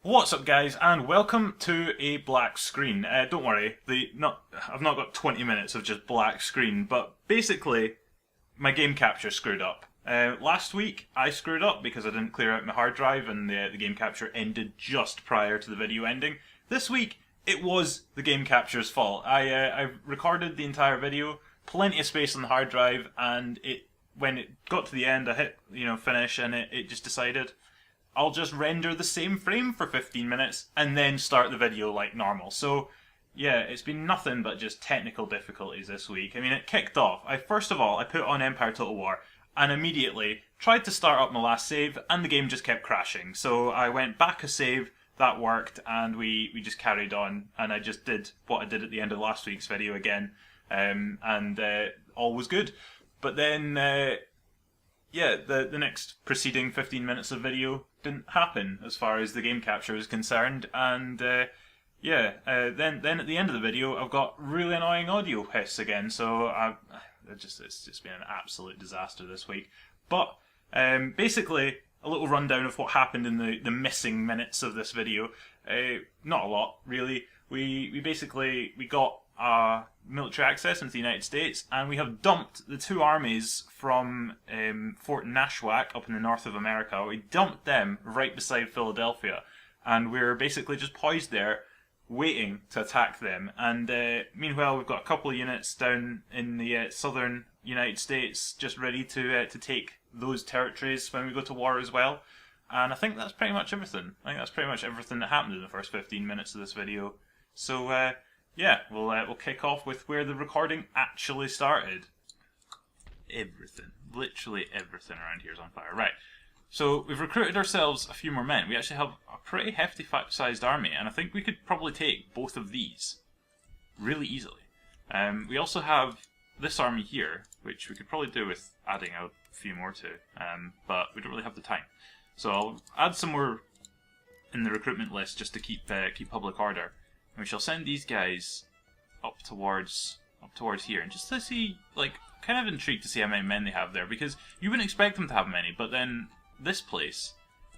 What's up, guys, and welcome to a black screen. Don't worry, I've not got 20 minutes of just black screen, but basically, my game capture screwed up. Last week, I screwed up because I didn't clear out my hard drive, and the game capture ended just prior to the video ending. This week, it was the game capture's fault. I recorded the entire video, plenty of space on the hard drive, and when it got to the end, I hit finish, and it just decided I'll just render the same frame for 15 minutes and then start the video like normal. So yeah, it's been nothing but just technical difficulties this week. I mean, it kicked off. First of all, I put on Empire Total War and immediately tried to start up my last save and the game just kept crashing. So I went back a save, that worked, and we just carried on, and I just did what I did at the end of last week's video again, and all was good. But then the next preceding 15 minutes of video didn't happen as far as the game capture is concerned, and then at the end of the video I've got really annoying audio hiss again, so it's just been an absolute disaster this week. But basically, a little rundown of what happened in the missing minutes of this video. Not a lot, really. We got military access into the United States, and we have dumped the two armies from Fort Nashwack up in the north of America. We dumped them right beside Philadelphia, and we're basically just poised there waiting to attack them. And meanwhile, we've got a couple of units down in the southern United States just ready to take those territories when we go to war as well. And I think that's pretty much everything. I think that's pretty much everything that happened in the first 15 minutes of this video. So yeah, we'll kick off with where the recording actually started. Everything, literally everything around here is on fire. Right, so we've recruited ourselves a few more men. We actually have a pretty hefty sized army, and I think we could probably take both of these really easily. We also have this army here, which we could probably do with adding a few more to, but we don't really have the time. So I'll add some more in the recruitment list just to keep public order. And we shall send these guys up towards here, and just to see, kind of intrigued to see how many men they have there, because you wouldn't expect them to have many. But then this place,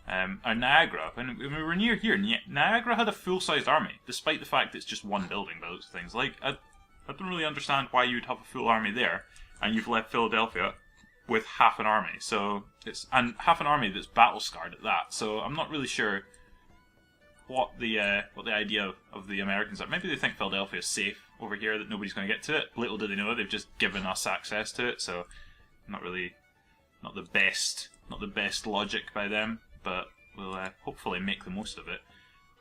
Niagara, when we were near here, Niagara had a full-sized army, despite the fact it's just one building by those things. I don't really understand why you'd have a full army there, and you've left Philadelphia with half an army. So and half an army that's battle scarred at that. So I'm not really sure what the idea of the Americans are. Maybe they think Philadelphia is safe over here, that nobody's going to get to it. Little do they know, they've just given us access to it. So not the best logic by them, but we'll hopefully make the most of it.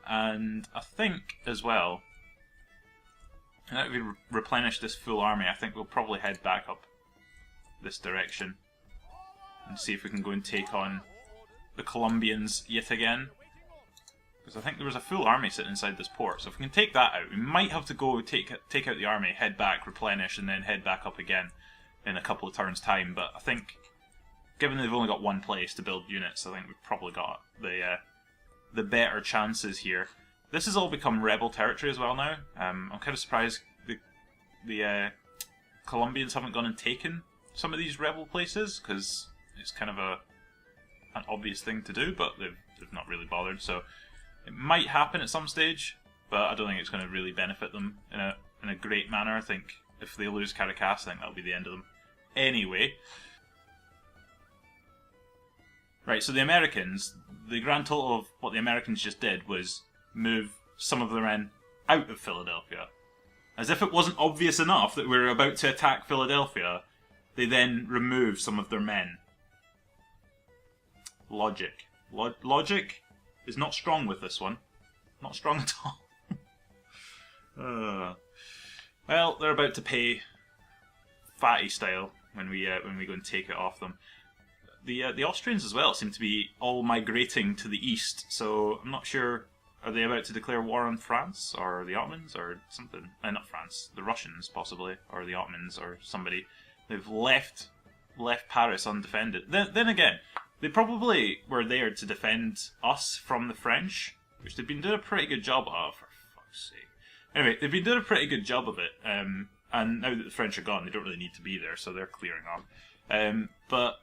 And I think as well, now that we replenish this full army, I think we'll probably head back up this direction and see if we can go and take on the Colombians yet again. Because I think there was a full army sitting inside this port, so if we can take that out, we might have to go take out the army, head back, replenish, and then head back up again in a couple of turns' time. But I think, given they've only got one place to build units, I think we've probably got the better chances here. This has all become rebel territory as well now. I'm kind of surprised the Colombians haven't gone and taken some of these rebel places, because it's kind of an obvious thing to do, but they've not really bothered. So it might happen at some stage, but I don't think it's going to really benefit them in a great manner. I think if they lose Caracas, I think that'll be the end of them. Anyway, right, so the Americans, the grand total of what the Americans just did was move some of their men out of Philadelphia. As if it wasn't obvious enough that we were about to attack Philadelphia, they then removed some of their men. Logic. Logic is not strong with this one. Not strong at all. Well, they're about to pay fatty style when we go and take it off them. The Austrians as well seem to be all migrating to the east, so I'm not sure. Are they about to declare war on France or the Ottomans or something? Not France, the Russians possibly, or the Ottomans or somebody. They've left Paris undefended. Then again, they probably were there to defend us from the French, which they've been doing a pretty good job of, for fuck's sake. Anyway, they've been doing a pretty good job of it, and now that the French are gone, they don't really need to be there, so they're clearing off. But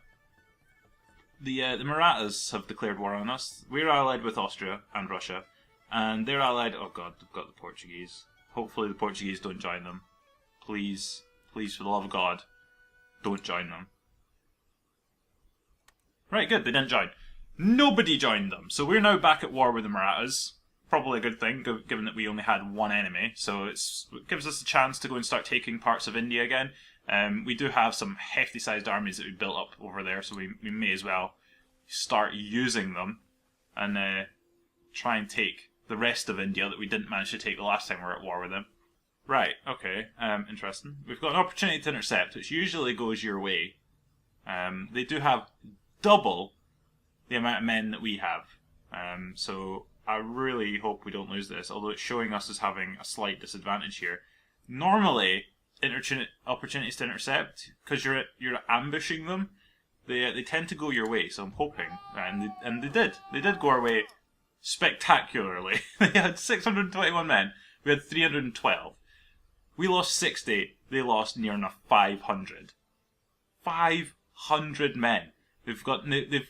the Marathas have declared war on us. We're allied with Austria and Russia, And they're allied. Oh god, they've got the Portuguese. Hopefully the Portuguese don't join them. Please, please, for the love of God, don't join them. Right, good, they didn't join. Nobody joined them. So we're now back at war with the Marathas. Probably a good thing, given that we only had one enemy. So it gives us a chance to go and start taking parts of India again. We do have some hefty-sized armies that we built up over there, so we may as well start using them and try and take the rest of India that we didn't manage to take the last time we were at war with them. Right, okay, interesting. We've got an opportunity to intercept, which usually goes your way. They do have double the amount of men that we have. So I really hope we don't lose this, although it's showing us as having a slight disadvantage here. Normally, opportunities to intercept, because you're ambushing them, they tend to go your way, so I'm hoping, and they did. They did go our way spectacularly. They had 621 men, we had 312. We lost 60, they lost near enough 500. 500 men. They've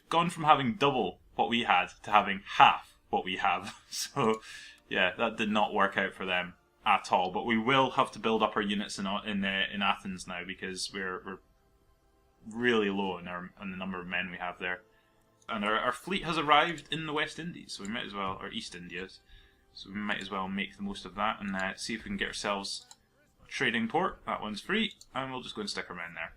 gone from having double what we had to having half what we have. So, yeah, that did not work out for them at all. But we will have to build up our units in Athens now, because we're really low on the number of men we have there. And our fleet has arrived in the West Indies, so we might as well, or East Indies, so we might as well make the most of that and see if we can get ourselves a trading port. That one's free, and we'll just go and stick our men there.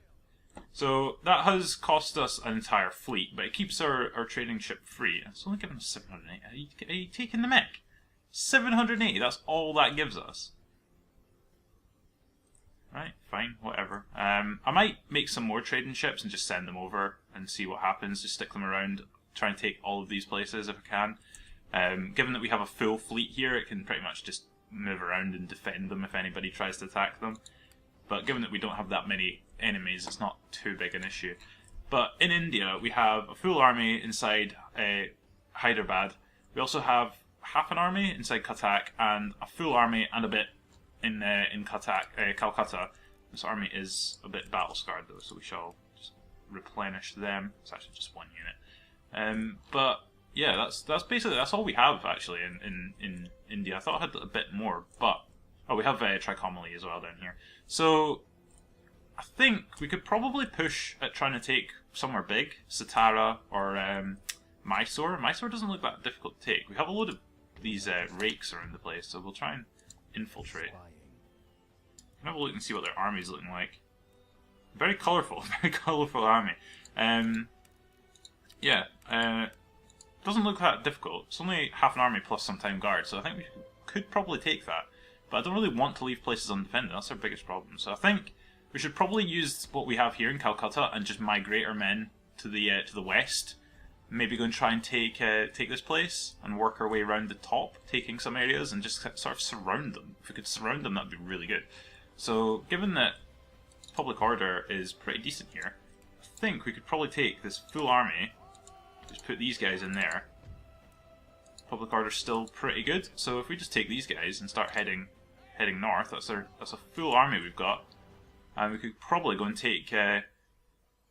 So that has cost us an entire fleet, but it keeps our trading ship free. It's only given us 780. Are you taking the mech? 780, that's all that gives us. Right, fine, whatever. I might make some more trading ships and just send them over and see what happens. Just stick them around, try and take all of these places if I can. Given that we have a full fleet here, it can pretty much just move around and defend them if anybody tries to attack them. But given that we don't have that many enemies, it's not too big an issue. But in India, we have a full army inside Hyderabad. We also have half an army inside Cuttack, and a full army and a bit in Calcutta. This army is a bit battle scarred though, so we shall just replenish them. It's actually just one unit. But yeah, that's all we have actually in India. I thought I had a bit more, but we have Trichomely as well down here. So I think we could probably push at trying to take somewhere big, Satara or Mysore. Mysore doesn't look that difficult to take. We have a load of these rakes around the place, so we'll try and infiltrate. Have a look and see what their army's looking like. Very colourful, very colourful army. Yeah, doesn't look that difficult. It's only half an army plus some time guard, so I think we could probably take that. But I don't really want to leave places undefended. That's our biggest problem. So I think we should probably use what we have here in Calcutta and just migrate our men to the west. Maybe go and try and take this place and work our way around the top, taking some areas and just sort of surround them. If we could surround them, that'd be really good. So, given that public order is pretty decent here, I think we could probably take this full army, just put these guys in there. Public order's still pretty good, so if we just take these guys and start heading north, that's a full army we've got, and we could probably go and take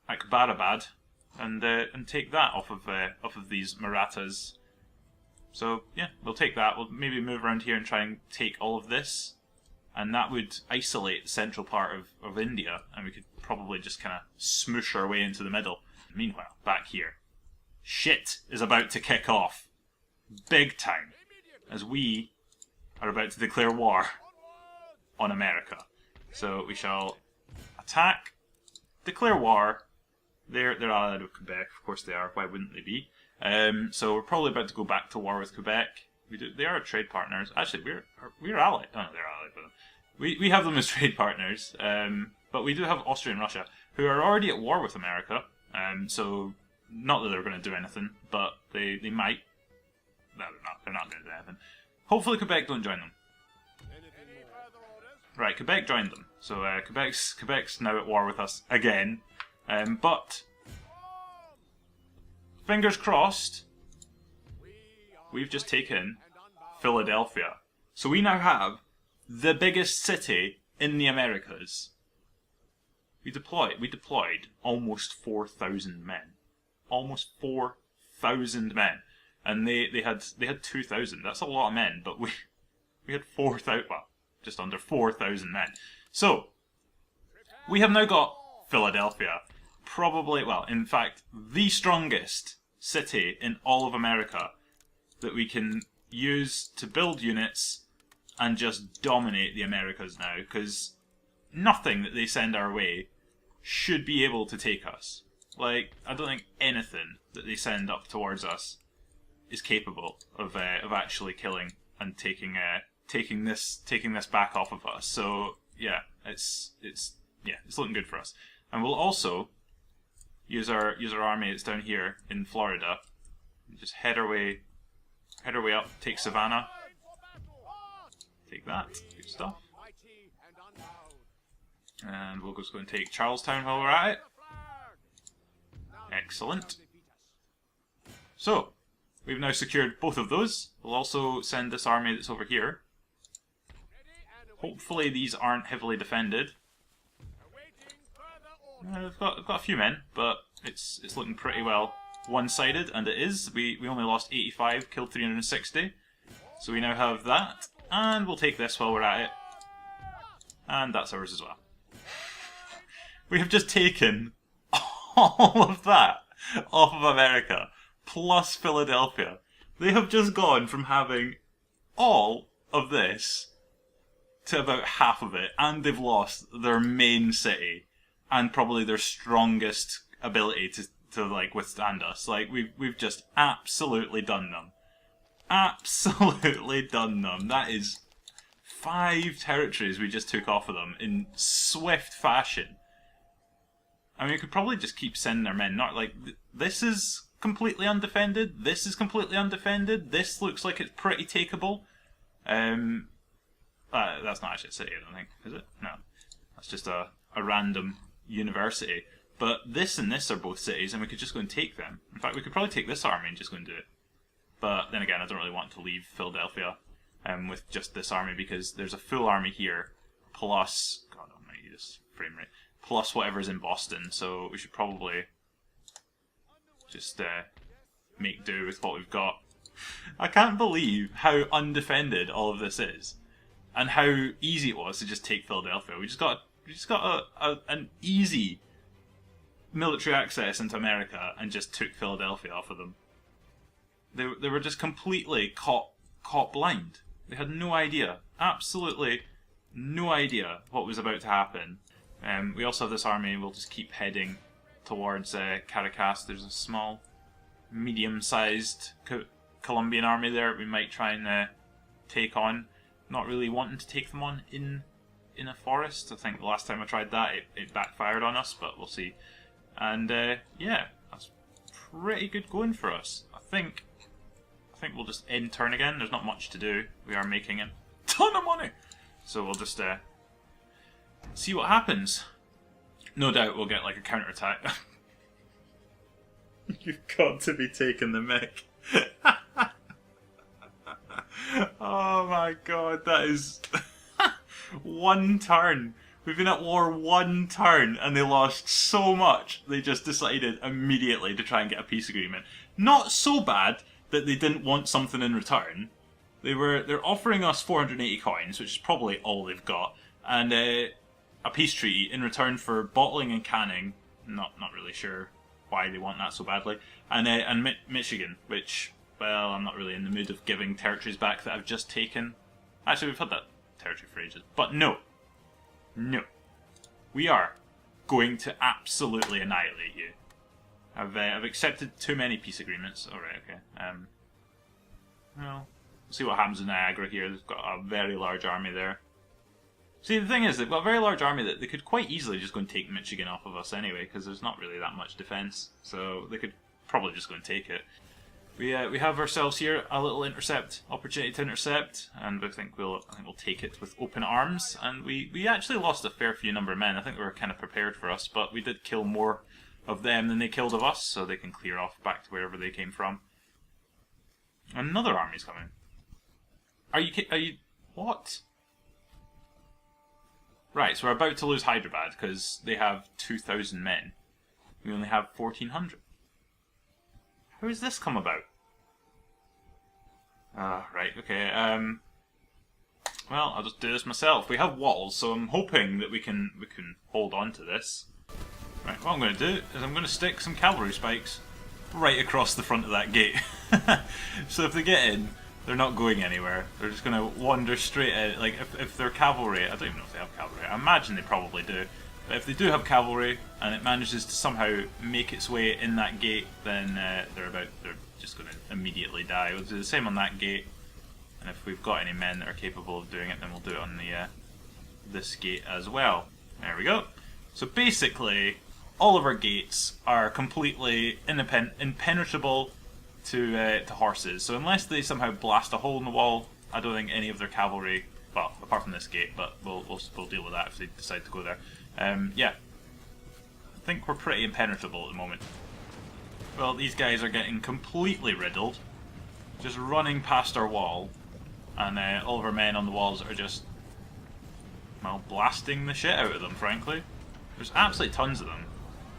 Hyderabad and take that off of these Marathas. So yeah, we'll take that. We'll maybe move around here and try and take all of this. And that would isolate the central part of India, and we could probably just kind of smoosh our way into the middle. Meanwhile, back here, shit is about to kick off. Big time. As we are about to declare war on America. So we shall attack, declare war. They're allied with Quebec, of course they are, why wouldn't they be? So we're probably about to go back to war with Quebec. They are trade partners. Actually, we're allied. Oh no, they're allied with them. We have them as trade partners, but we do have Austria and Russia, who are already at war with America. So not that they're going to do anything, but they might. No, they're not. They're not going to do anything. Hopefully, Quebec don't join them. Right, Quebec joined them, so Quebec's now at war with us again. But fingers crossed. We've just taken Philadelphia. So we now have the biggest city in the Americas. We deployed almost 4,000 men. Almost 4,000 men. and they had 2,000. That's a lot of men, but we had 4,000. Well, just under 4,000 men. So we have now got Philadelphia, probably, well, in fact, the strongest city in all of America that we can use to build units and just dominate the Americas now, because nothing that they send our way should be able to take us. Like, I don't think anything that they send up towards us is capable of actually killing and taking this back off of us. So yeah, it's looking good for us. And we'll also use our army that's down here in Florida. Just head our way up, take Savannah, take that, good stuff. And we'll just go and take Charlestown while we're at it. Excellent. So, we've now secured both of those. We'll also send this army that's over here. Hopefully these aren't heavily defended. I've got a few men, but it's looking pretty well one-sided, and it is. We only lost 85, killed 360. So we now have that, and we'll take this while we're at it. And that's ours as well. We have just taken all of that off of America, plus Philadelphia. They have just gone from having all of this to about half of it, and they've lost their main city and probably their strongest ability to like withstand us. Like we've just absolutely done them. Absolutely done them. That is 5 territories we just took off of them in swift fashion. I mean, we could probably just keep sending our men. Not like this is completely undefended. This is completely undefended. This looks like it's pretty takeable. That's not actually a city, I don't think, is it? No, that's just a random university. But this and this are both cities, and we could just go and take them. In fact, we could probably take this army and just go and do it. But then again, I don't really want to leave Philadelphia with just this army, because there's a full army here, plus, God almighty, this frame rate, plus whatever's in Boston, so we should probably just make do with what we've got. I can't believe how undefended all of this is, and how easy it was to just take Philadelphia. We just got an easy military access into America and just took Philadelphia off of them. They were just completely caught blind. They had no idea, absolutely no idea what was about to happen. We also have this army. We'll just keep heading towards Caracas. There's a small, medium-sized Colombian army there we might try and take on. Not really wanting to take them on in a forest. I think the last time I tried that, it backfired on us, but we'll see. And yeah, that's pretty good going for us. I think we'll just end turn again. There's not much to do. We are making a ton of money, so we'll just see what happens. No doubt we'll get like a counterattack. You've got to be taking the mick. Oh my god, that is one turn. We've been at war 1 turn and they lost so much they just decided immediately to try and get a peace agreement. Not so bad that they didn't want something in return. They're offering us 480 coins, which is probably all they've got, and a peace treaty in return for bottling and canning. Not really sure why they want that so badly. And Michigan, which, well, I'm not really in the mood of giving territories back that I've just taken. Actually, we've had that territory for ages. But no. No. We are going to absolutely annihilate you. I've accepted too many peace agreements. Alright, okay. Well, we'll see what happens in Niagara here. They've got a very large army there. See, the thing is, they've got a very large army that they could quite easily just go and take Michigan off of us anyway, because there's not really that much defense. So they could probably just go and take it. We have ourselves here a little opportunity to intercept, and I think we'll take it with open arms. And we actually lost a fair few number of men. I think they were kind of prepared for us, but we did kill more of them than they killed of us, so they can clear off back to wherever they came from. Another army's coming. Are you what? Right, so we're about to lose Hyderabad because they have 2,000 men. We only have 1,400. How has this come about? Right, okay. Well, I'll just do this myself. We have walls, so I'm hoping that we can hold on to this. Right, what I'm going to do is I'm going to stick some cavalry spikes right across the front of that gate. So if they get in, they're not going anywhere. They're just going to wander straight in. Like, if they're cavalry, I don't even know if they have cavalry. I imagine they probably do. But if they do have cavalry, and it manages to somehow make its way in that gate, then they're just going to immediately die. We'll do the same on that gate. And if we've got any men that are capable of doing it, then we'll do it on the this gate as well. There we go. So basically, all of our gates are completely impenetrable to horses. So unless they somehow blast a hole in the wall, I don't think any of their cavalry, well, apart from this gate, but we'll deal with that if they decide to go there. Yeah, I think we're pretty impenetrable at the moment. Well, these guys are getting completely riddled, just running past our wall, and all of our men on the walls are just, well, blasting the shit out of them, frankly. There's absolutely tons of them,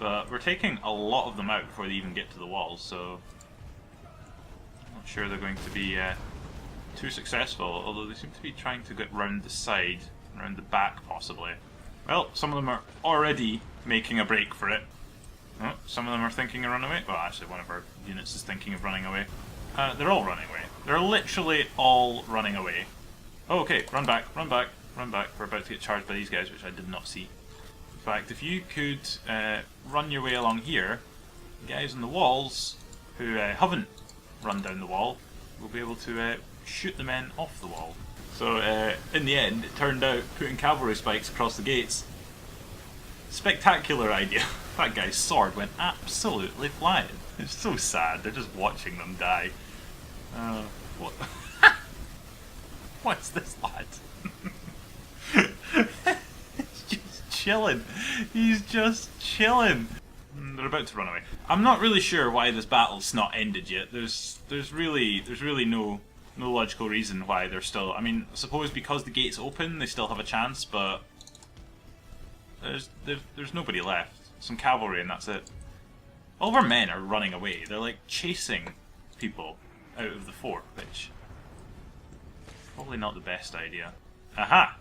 but we're taking a lot of them out before they even get to the walls, so I'm not sure they're going to be too successful, although they seem to be trying to get round the side, around the back possibly. Well, some of them are already making a break for it. Oh, some of them are thinking of running away. Well, actually, one of our units is thinking of running away. They're all running away. They're literally all running away. Oh, okay, run back, run back, run back. We're about to get charged by these guys, which I did not see. In fact, if you could run your way along here, the guys on the walls who haven't run down the wall will be able to shoot the men off the wall. So, in the end, it turned out putting cavalry spikes across the gates, spectacular idea. That guy's sword went absolutely flying. It's so sad, they're just watching them die. What? What's this lad? He's just chilling. He's just chilling. They're about to run away. I'm not really sure why this battle's not ended yet. There's really no logical reason why they're still. I mean, I suppose because the gate's open, they still have a chance, but there's nobody left. Some cavalry and that's it. All of our men are running away. They're like chasing people out of the fort, which probably not the best idea. Aha!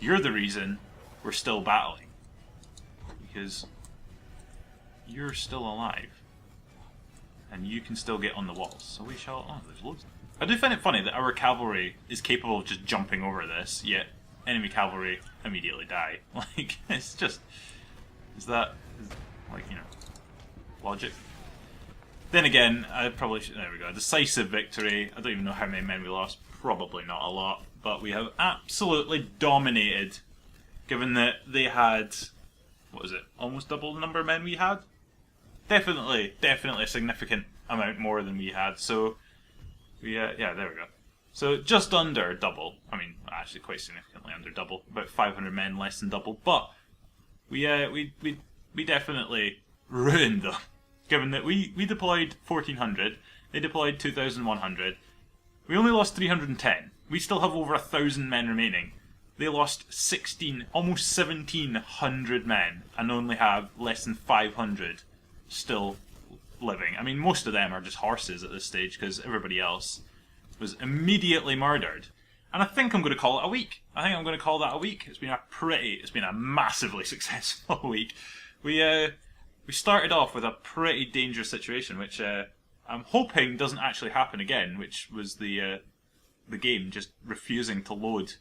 You're the reason we're still battling. Because you're still alive. And you can still get on the walls. So we shall... Oh, there's loads. I do find it funny that our cavalry is capable of just jumping over this, yet enemy cavalry immediately die. Like, it's just... like, you know, logic? Then again, I probably should... There we go. Decisive victory. I don't even know how many men we lost. Probably not a lot. But we have absolutely dominated. Given that they had... What was it? Almost double the number of men we had? Definitely a significant amount more than we had. So, we, yeah, there we go. So, just under double. I mean, actually quite significantly under double. About 500 men less than double. But, we definitely ruined them. Given that we deployed 1,400, they deployed 2,100. We only lost 310. We still have over 1,000 men remaining. They lost almost 1,700 men, and only have less than 500 still living. I mean, most of them are just horses at this stage, because everybody else was immediately murdered. And I think I'm going to call it a week. I think I'm going to call that a week. It's been a massively successful week. We started off with a pretty dangerous situation, which I'm hoping doesn't actually happen again, which was the game just refusing to load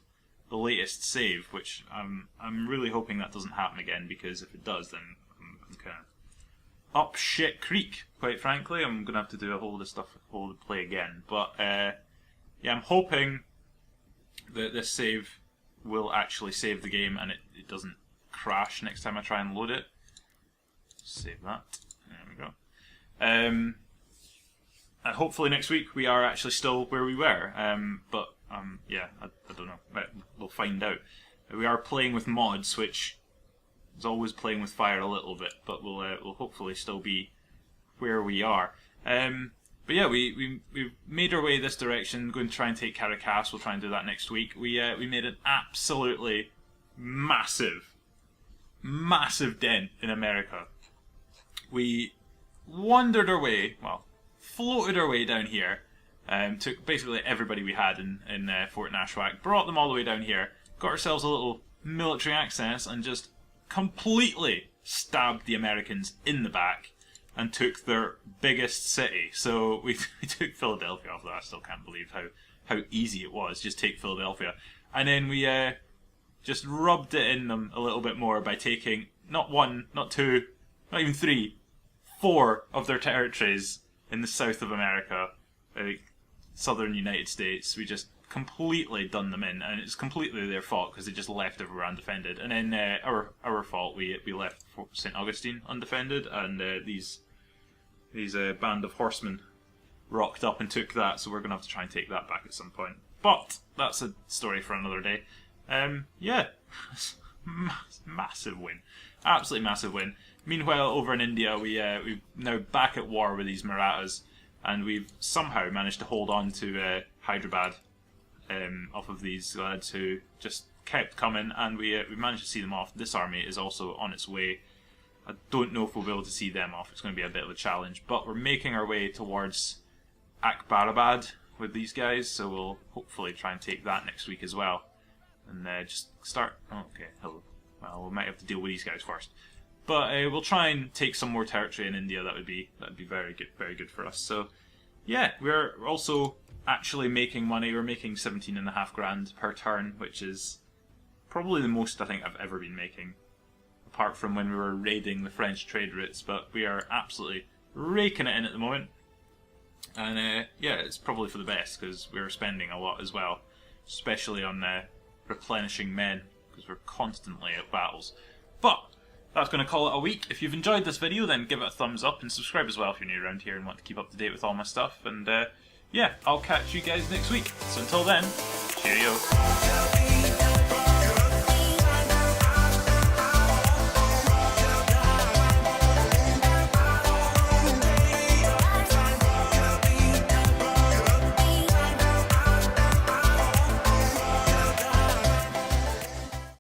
the latest save, which I'm really hoping that doesn't happen again, because if it does, then I'm kind of up shit creek, quite frankly. I'm going to have to do a whole lot of play again. But yeah, I'm hoping that this save will actually save the game and it doesn't crash next time I try and load it. Save that. There we go. And hopefully next week we are actually still where we were. But yeah, I don't know. We'll find out. We are playing with mods, which is always playing with fire a little bit, but we'll hopefully still be where we are. But yeah, we've made our way this direction. Going to try and take Caracas. We'll try and do that next week. We made an absolutely massive dent in America. We wandered our way, well, floated our way down here, Took basically everybody we had in Fort Nashwack, brought them all the way down here, got ourselves a little military access, and just completely stabbed the Americans in the back and took their biggest city. So we took Philadelphia, although I still can't believe how easy it was. Just take Philadelphia. And then we just rubbed it in them a little bit more by taking not one, not two, not even three, 4 of their territories in the south of America, southern United States. We just completely done them in, and it's completely their fault because they just left everywhere undefended. And then our fault, we left Fort St. Augustine undefended, and these band of horsemen rocked up and took that, so we're going to have to try and take that back at some point. But that's a story for another day. Yeah, massive win. Absolutely massive win. Meanwhile, over in India, we're now back at war with these Marathas, and we've somehow managed to hold on to Hyderabad off of these lads who just kept coming, and we managed to see them off. This army is also on its way. I don't know if we'll be able to see them off. It's going to be a bit of a challenge, but we're making our way towards Akbarabad with these guys, so we'll hopefully try and take that next week as well. And just start... Oh, okay, hello. Well, we might have to deal with these guys first. But we'll try and take some more territory in India. That'd be very good for us. So, yeah, we're also actually making money. We're making 17.5 grand per turn, which is probably the most I think I've ever been making, apart from when we were raiding the French trade routes. But we are absolutely raking it in at the moment. And yeah, it's probably for the best because we're spending a lot as well, especially on replenishing men because we're constantly at battles. But that's going to call it a week. If you've enjoyed this video, then give it a thumbs up and subscribe as well if you're new around here and want to keep up to date with all my stuff. And yeah, I'll catch you guys next week. So until then, cheerio.